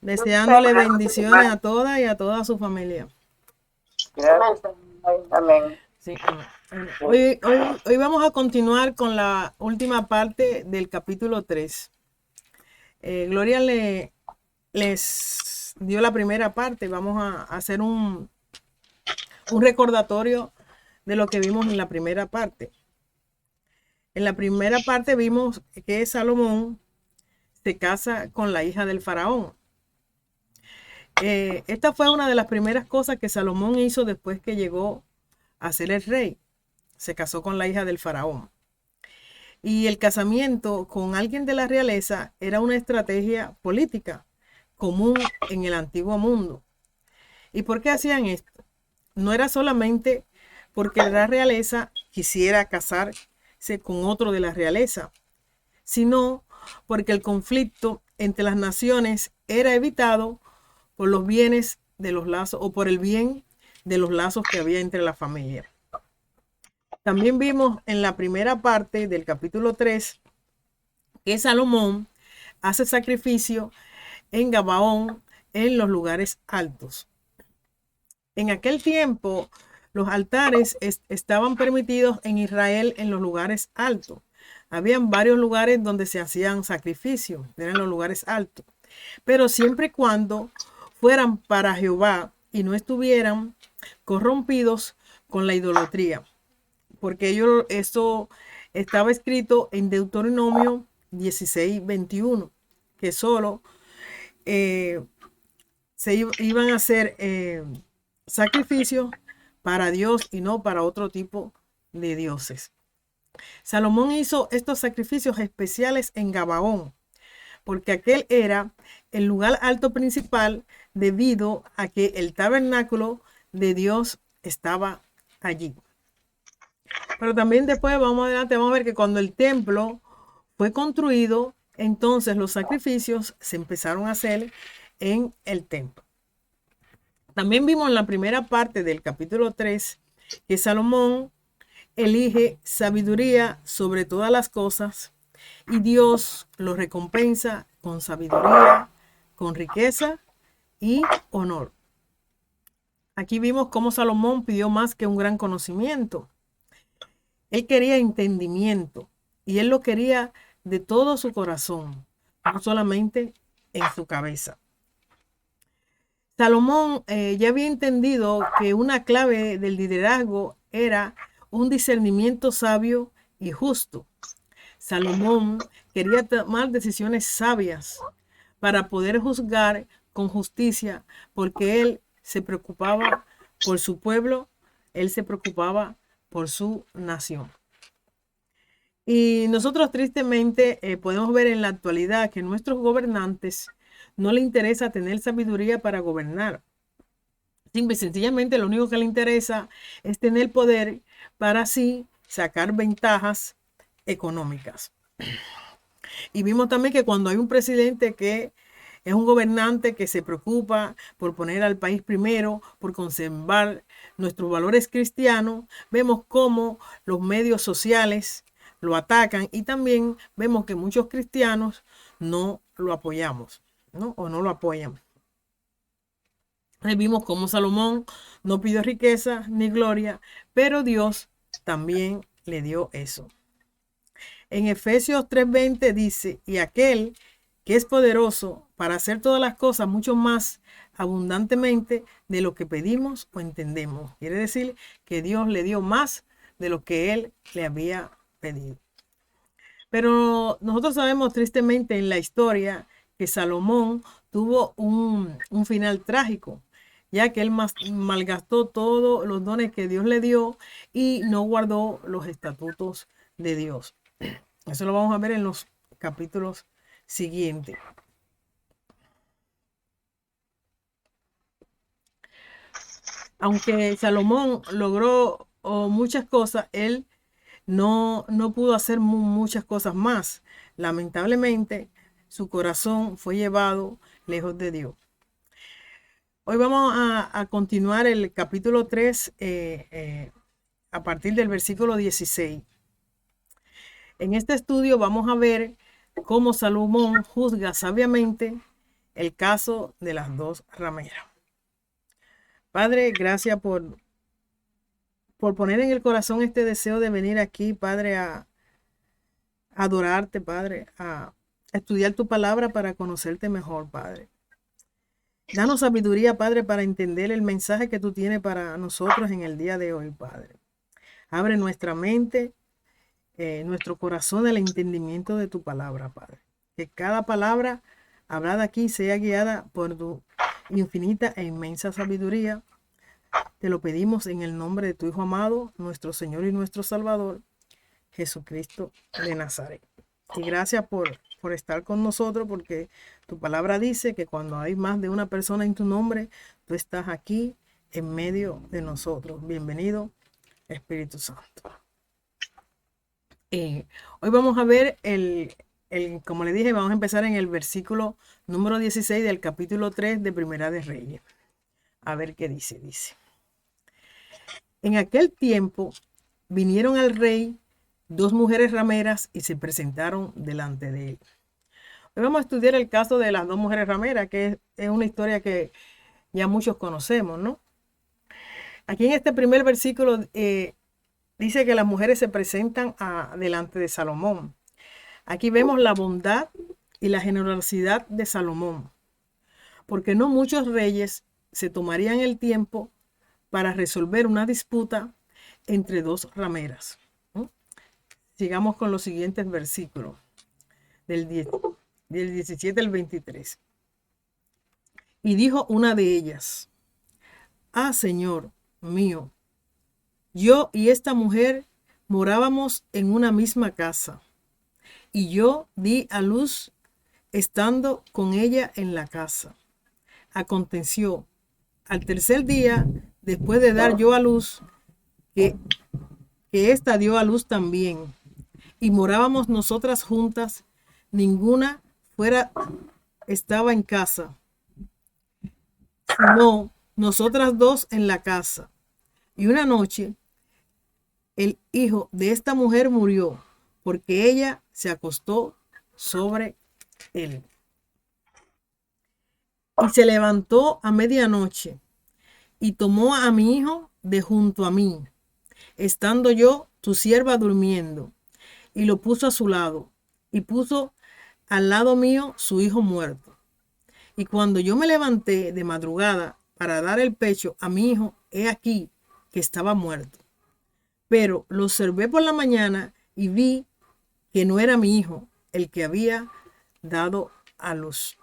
Deseándole bendiciones a todas y a toda su familia. Gracias. Amén. Sí, amén. Hoy vamos a continuar con la última parte del capítulo 3. Gloria les dio la primera parte. Vamos a hacer un recordatorio de lo que vimos en la primera parte. En la primera parte vimos que Salomón se casa con la hija del faraón. Esta fue una de las primeras cosas que Salomón hizo después que llegó a ser el rey. Se casó con la hija del faraón. Y el casamiento con alguien de la realeza era una estrategia política común en el antiguo mundo. ¿Y por qué hacían esto? No era solamente porque la realeza quisiera casarse con otro de la realeza, sino porque el conflicto entre las naciones era evitado por los bienes de los lazos o por el bien de los lazos que había entre la familia. También vimos en la primera parte del capítulo 3 que Salomón hace sacrificio en Gabaón, en los lugares altos. En aquel tiempo, los altares estaban permitidos en Israel en los lugares altos. Habían varios lugares donde se hacían sacrificios, eran los lugares altos. Pero siempre y cuando fueran para Jehová y no estuvieran corrompidos con la idolatría. Porque esto estaba escrito en Deuteronomio 16:21, que solo se iban a hacer sacrificios para Dios y no para otro tipo de dioses. Salomón hizo estos sacrificios especiales en Gabaón, porque aquel era el lugar alto principal debido a que el tabernáculo de Dios estaba allí. Pero también después, vamos adelante, vamos a ver que cuando el templo fue construido, entonces los sacrificios se empezaron a hacer en el templo. También vimos en la primera parte del capítulo 3 que Salomón elige sabiduría sobre todas las cosas y Dios lo recompensa con sabiduría, con riqueza y honor. Aquí vimos cómo Salomón pidió más que un gran conocimiento. Él quería entendimiento y él lo quería de todo su corazón, no solamente en su cabeza. Salomón ya había entendido que una clave del liderazgo era un discernimiento sabio y justo. Salomón quería tomar decisiones sabias para poder juzgar con justicia, porque él se preocupaba por su pueblo, él se preocupaba por su nación. Y nosotros tristemente podemos ver en la actualidad que nuestros gobernantes no les interesa tener sabiduría para gobernar. Simple y sencillamente lo único que le interesa es tener poder para así sacar ventajas económicas. Y vimos también que cuando hay un presidente que es un gobernante que se preocupa por poner al país primero, por conservar nuestros valores cristianos, vemos cómo los medios sociales lo atacan y también vemos que muchos cristianos no lo apoyamos, ¿no? O no lo apoyan. Vimos cómo Salomón no pidió riqueza ni gloria, pero Dios también le dio eso. En Efesios 3:20 dice, y aquel que es poderoso para hacer todas las cosas mucho más abundantemente de lo que pedimos o entendemos. Quiere decir que Dios le dio más de lo que él le había pedido. Pero nosotros sabemos tristemente en la historia que Salomón tuvo un final trágico, ya que él malgastó todos los dones que Dios le dio y no guardó los estatutos de Dios. Eso lo vamos a ver en los capítulos siguientes. Aunque Salomón logró muchas cosas, él no pudo hacer muchas cosas más. Lamentablemente, su corazón fue llevado lejos de Dios. Hoy vamos a continuar el capítulo 3 a partir del versículo 16. En este estudio vamos a ver cómo Salomón juzga sabiamente el caso de las dos rameras. Padre, gracias por poner en el corazón este deseo de venir aquí, Padre, a adorarte, Padre, a estudiar tu palabra para conocerte mejor, Padre. Danos sabiduría, Padre, para entender el mensaje que tú tienes para nosotros en el día de hoy, Padre. Abre nuestra mente, nuestro corazón al entendimiento de tu palabra, Padre. Que cada palabra hablada aquí sea guiada por tu infinita e inmensa sabiduría. Te lo pedimos en el nombre de tu Hijo amado, nuestro Señor y nuestro Salvador, Jesucristo de Nazaret. Y gracias por estar con nosotros, porque tu palabra dice que cuando hay más de una persona en tu nombre, tú estás aquí en medio de nosotros. Bienvenido, Espíritu Santo. Hoy vamos a ver como le dije, vamos a empezar en el versículo número 16 del capítulo 3 de Primera de Reyes. A ver qué dice. En aquel tiempo vinieron al rey dos mujeres rameras y se presentaron delante de él. Hoy vamos a estudiar el caso de las dos mujeres rameras, que es una historia que ya muchos conocemos, ¿no? Aquí en este primer versículo dice que las mujeres se presentan delante de Salomón. Aquí vemos la bondad y la generosidad de Salomón, porque no muchos reyes se tomarían el tiempo para resolver una disputa entre dos rameras. Sigamos con los siguientes versículos, del 17 al 23. Y dijo una de ellas: Ah, Señor mío, yo y esta mujer morábamos en una misma casa, y yo di a luz estando con ella en la casa. Aconteció al tercer día, después de dar yo a luz, que ésta dio a luz también, y morábamos nosotras juntas, ninguna estaba en casa, sino nosotras dos en la casa. Y una noche el hijo de esta mujer murió, porque ella se acostó sobre él. Y se levantó a medianoche y tomó a mi hijo de junto a mí, estando yo, tu sierva, durmiendo, y lo puso a su lado, y puso al lado mío su hijo muerto. Y cuando yo me levanté de madrugada para dar el pecho a mi hijo, he aquí que estaba muerto. Pero lo observé por la mañana y vi que no era mi hijo el que había dado a luz.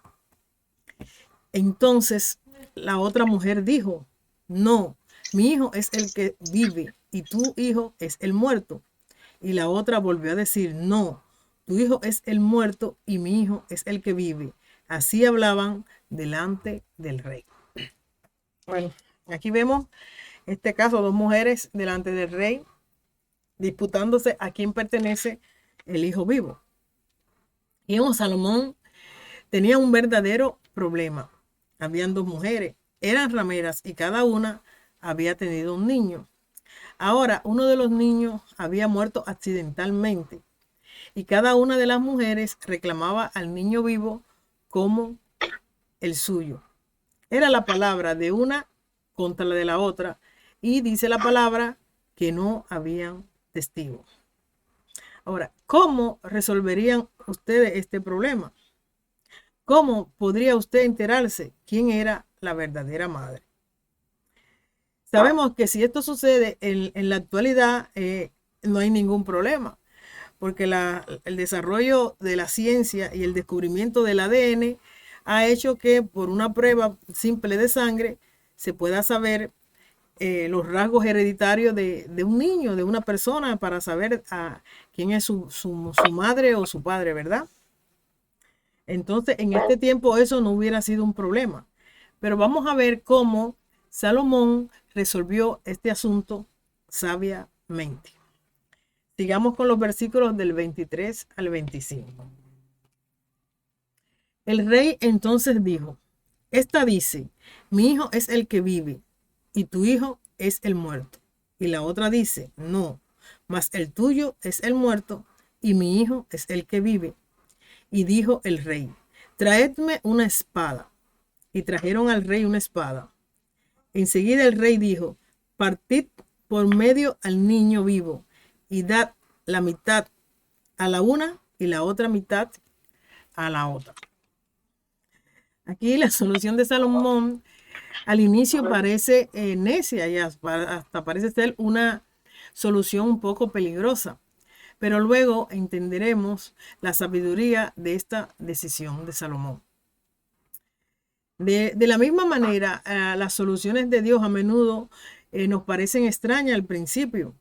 Entonces la otra mujer dijo: No, mi hijo es el que vive y tu hijo es el muerto. Y la otra volvió a decir: No, tu hijo es el muerto y mi hijo es el que vive. Así hablaban delante del rey. Bueno, aquí vemos este caso, dos mujeres delante del rey disputándose a quién pertenece el hijo vivo. Y Salomón tenía un verdadero problema. Habían dos mujeres, eran rameras y cada una había tenido un niño. Ahora, uno de los niños había muerto accidentalmente y cada una de las mujeres reclamaba al niño vivo como el suyo. Era la palabra de una contra la de la otra, y dice la palabra que no habían testigos. Ahora, ¿cómo resolverían ustedes este problema? ¿Cómo podría usted enterarse quién era la verdadera madre? Sabemos que si esto sucede en la actualidad, no hay ningún problema, porque el desarrollo de la ciencia y el descubrimiento del ADN ha hecho que por una prueba simple de sangre se pueda saber los rasgos hereditarios de un niño, de una persona, para saber quién es su madre o su padre, ¿verdad? Entonces, en este tiempo eso no hubiera sido un problema. Pero vamos a ver cómo Salomón resolvió este asunto sabiamente. Sigamos con los versículos del 23 al 25. El rey entonces dijo: Esta dice: Mi hijo es el que vive, y tu hijo es el muerto. Y la otra dice: No, mas el tuyo es el muerto, y mi hijo es el que vive. Y dijo el rey: Traedme una espada. y trajeron al rey una espada. Enseguida el rey dijo: partid por medio al niño vivo y dad la mitad a la una y la otra mitad a la otra. Aquí la solución de Salomón al inicio parece necia y hasta parece ser una solución un poco peligrosa, pero luego entenderemos la sabiduría de esta decisión de Salomón. De la misma manera, las soluciones de Dios a menudo nos parecen extrañas al principio,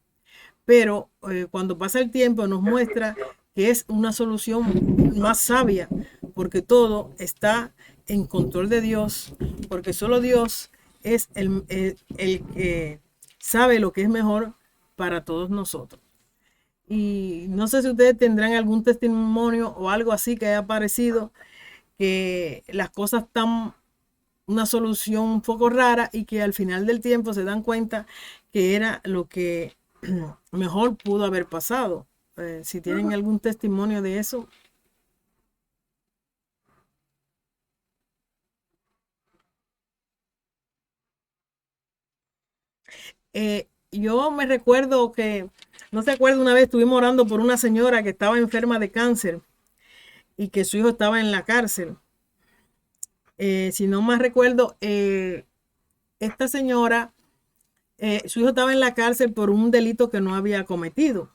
pero cuando pasa el tiempo nos muestra que es una solución más sabia, porque todo está en control de Dios, porque solo Dios es el que sabe lo que es mejor para todos nosotros. Y no sé si ustedes tendrán algún testimonio o algo así que haya parecido que las cosas están una solución un poco rara y que al final del tiempo se dan cuenta que era lo que mejor pudo haber pasado. Si tienen algún testimonio de eso. Yo me recuerdo que, no se acuerda, una vez estuvimos orando por una señora que estaba enferma de cáncer y que su hijo estaba en la cárcel. Si no más recuerdo, esta señora, su hijo estaba en la cárcel por un delito que no había cometido.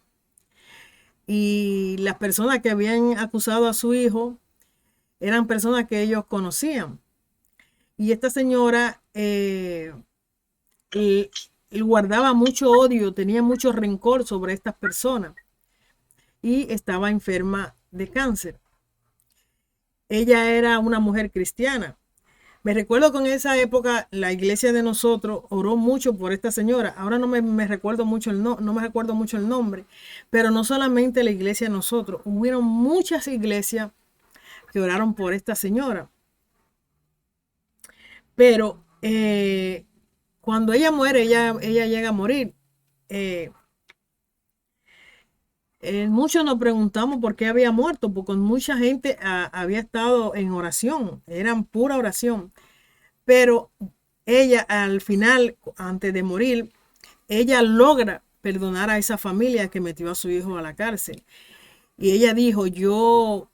Y las personas que habían acusado a su hijo eran personas que ellos conocían. Y esta señora guardaba mucho odio, tenía mucho rencor sobre estas personas y estaba enferma de cáncer. Ella era una mujer cristiana. Me recuerdo que en esa época la iglesia de nosotros oró mucho por esta señora. Ahora no me recuerdo mucho no me recuerdo mucho el nombre, pero no solamente la iglesia de nosotros, hubieron muchas iglesias que oraron por esta señora. Pero cuando ella muere, ella llega a morir. Muchos nos preguntamos por qué había muerto, porque mucha gente había estado en oración, eran pura oración. Pero ella al final, antes de morir, ella logra perdonar a esa familia que metió a su hijo a la cárcel. Y ella dijo: yo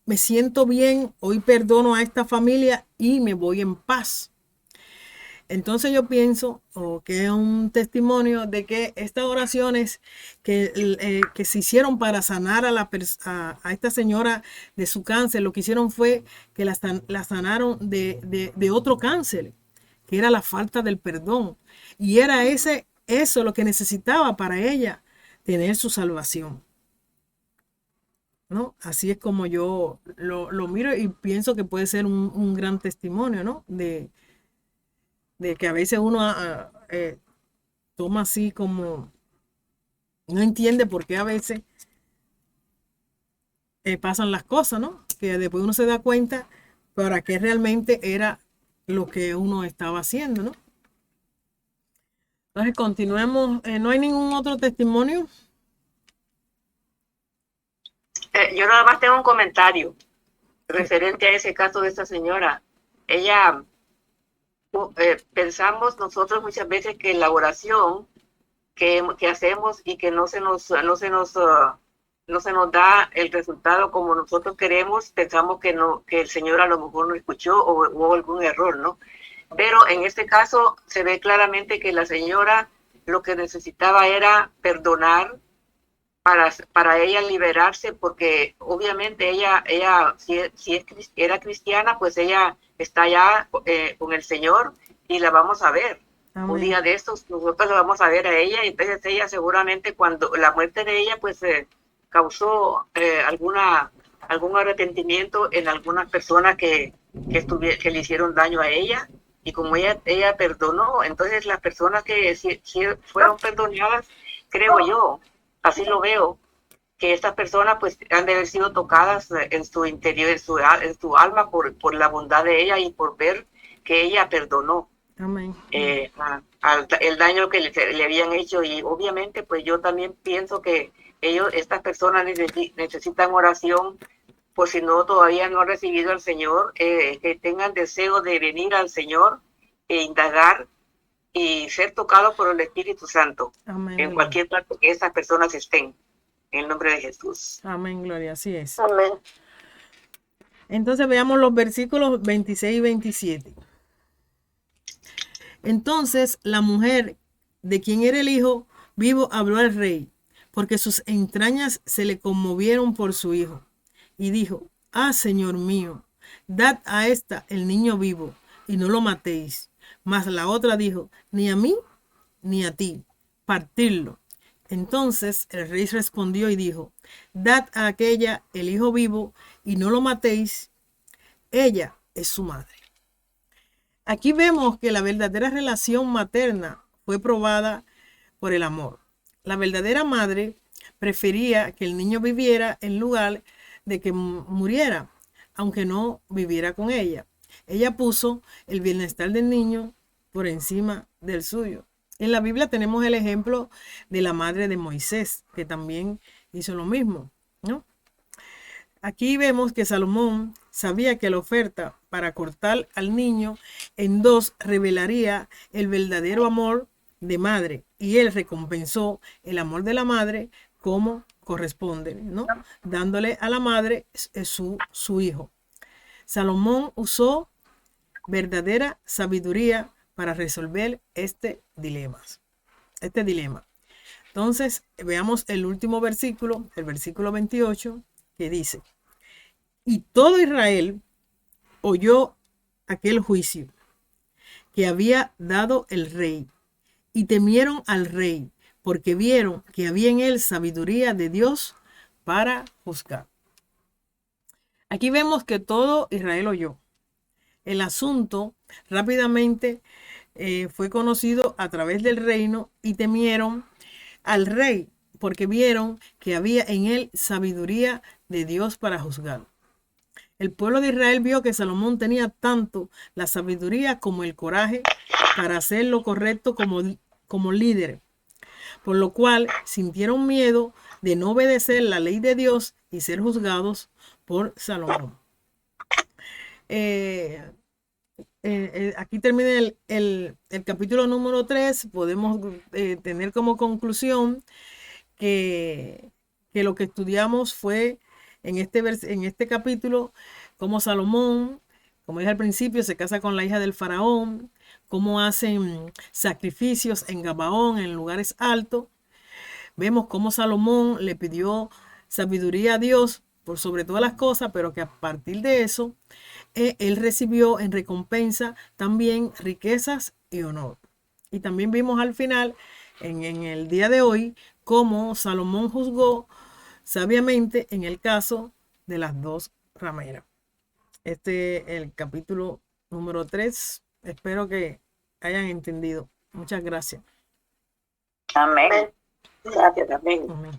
me siento bien, hoy perdono a esta familia y me voy en paz. Entonces yo pienso que es un testimonio de que estas oraciones que se hicieron para sanar a esta señora de su cáncer, lo que hicieron fue que la sanaron de otro cáncer, que era la falta del perdón. Y era eso lo que necesitaba para ella tener su salvación, ¿no? Así es como yo lo miro y pienso que puede ser un gran testimonio, ¿no? De que a veces uno toma así como, no entiende por qué a veces pasan las cosas, ¿no? Que después uno se da cuenta para qué realmente era lo que uno estaba haciendo, ¿no? Entonces continuemos. ¿No hay ningún otro testimonio? Yo nada más tengo un comentario referente a ese caso de esta señora. Ella, pensamos nosotros muchas veces que la oración que hacemos y que no se nos da el resultado como nosotros queremos, pensamos que no, que el Señor a lo mejor no escuchó o hubo algún error, ¿no? Pero en este caso se ve claramente que la señora lo que necesitaba era perdonar para ella liberarse, porque obviamente ella si era cristiana, pues ella está ya con el Señor y la vamos a ver. Amén. Un día de estos nosotros la vamos a ver a ella, y entonces ella seguramente, cuando la muerte de ella pues causó algún arrepentimiento en algunas personas que le hicieron daño a ella, y como ella perdonó, entonces las personas que sí fueron perdonadas, creo yo, así lo veo, que estas personas pues han de haber sido tocadas en su interior, en su alma, por la bondad de ella y por ver que ella perdonó. Amén. El daño que le habían hecho. Y obviamente pues yo también pienso que estas personas necesitan oración por si no todavía no han recibido al Señor, que tengan deseo de venir al Señor e indagar y ser tocados por el Espíritu Santo. Amén. En cualquier parte que esas personas estén. En el nombre de Jesús. Amén, Gloria, así es. Amén. Entonces veamos los versículos 26 y 27. Entonces la mujer de quien era el hijo vivo habló al rey, porque sus entrañas se le conmovieron por su hijo. Y dijo, ah, Señor mío, dad a esta el niño vivo, y no lo matéis. Mas la otra dijo, ni a mí, ni a ti, partidlo. Entonces el rey respondió y dijo, dad a aquella el hijo vivo, y no lo matéis. Ella es su madre. Aquí vemos que la verdadera relación materna fue probada por el amor. La verdadera madre prefería que el niño viviera en lugar de que muriera, aunque no viviera con ella. Ella puso el bienestar del niño por encima del suyo. En la Biblia tenemos el ejemplo de la madre de Moisés, que también hizo lo mismo, ¿no? Aquí vemos que Salomón sabía que la oferta para cortar al niño en dos revelaría el verdadero amor de madre, y él recompensó el amor de la madre como corresponde, ¿no? Dándole a la madre su hijo. Salomón usó verdadera sabiduría para resolver este dilema. Entonces, veamos el último versículo, el versículo 28, que dice, y todo Israel oyó aquel juicio que había dado el rey, y temieron al rey, porque vieron que había en él sabiduría de Dios para juzgar. Aquí vemos que todo Israel oyó. El asunto rápidamente fue conocido a través del reino, y temieron al rey, porque vieron que había en él sabiduría de Dios para juzgar. El pueblo de Israel vio que Salomón tenía tanto la sabiduría como el coraje para hacer lo correcto como líder, por lo cual sintieron miedo de no obedecer la ley de Dios y ser juzgados por Salomón. Aquí termina el capítulo número 3. Podemos tener como conclusión que lo que estudiamos fue en este capítulo, cómo Salomón, como dije al principio, se casa con la hija del faraón, cómo hacen sacrificios en Gabaón, en lugares altos. Vemos cómo Salomón le pidió sabiduría a Dios por sobre todas las cosas, pero que a partir de eso, él recibió en recompensa también riquezas y honor. Y también vimos al final, en el día de hoy, cómo Salomón juzgó sabiamente en el caso de las dos rameras. Este es el capítulo número 3. Espero que hayan entendido. Muchas gracias. Amén. Gracias, amén. Amén.